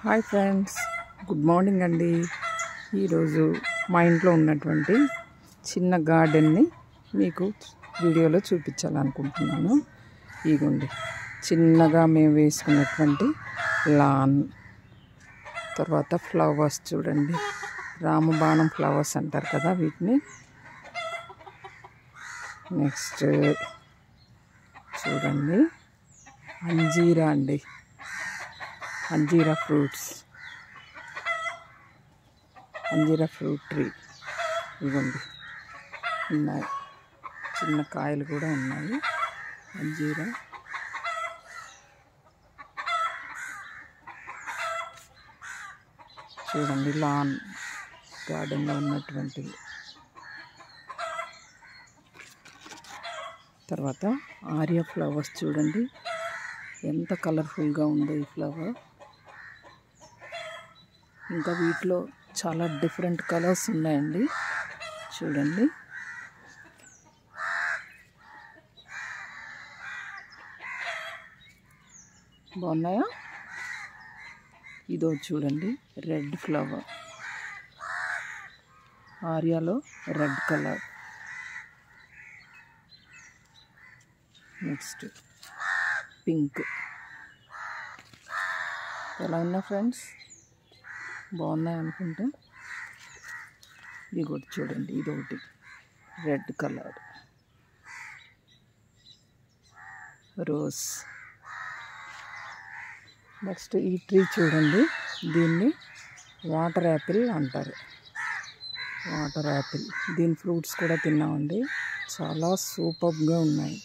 Hi friends, good morning అండి. ఈరోజు మా ఇంట్లో ఉన్నటువంటి చిన్న గార్డెన్ని మీకు వీడియోలో చూపించాలనుకుంటున్నాను. ఇదిగోండి, చిన్నగా మేము వేసుకున్నటువంటి లాన్, తర్వాత ఫ్లవర్స్ చూడండి, రామబాణం ఫ్లవర్స్ అంటారు కదా వీటిని. నెక్స్ట్ చూడండి, అంజీరా అండి, అంజీరా ఫ్రూట్స్, అంజీరా ఫ్రూట్ ట్రీ ఇవ్వండి ఉన్నాయి. చిన్న కాయలు కూడా ఉన్నాయి. అంజీరా చూడండి, లాన్ గార్డెన్లో ఉన్నటువంటిది. తర్వాత ఆర్యా ఫ్లవర్స్ చూడండి, ఎంత కలర్ఫుల్గా ఉందో ఈ ఫ్లవర్. ఇంకా వీటిలో చాలా డిఫరెంట్ కలర్స్ ఉన్నాయండి, చూడండి. బాగున్నాయా? ఇదో చూడండి, రెడ్ ఫ్లవర్, ఆర్యాలో రెడ్ కలర్. Next pink. ఎలా ఉన్నా ఫ్రెండ్స్, బాగున్నాయి అనుకుంటా. ఇది కూడా చూడండి, ఇదొకటి రెడ్ కలర్ రోజ్. నెక్స్ట్ ఈ ట్రీ చూడండి, దీన్ని వాటర్ యాపిల్ అంటారు. వాటర్ యాపిల్, దీని ఫ్రూట్స్ కూడా తిన్నామండి, చాలా సూపర్గా ఉన్నాయి.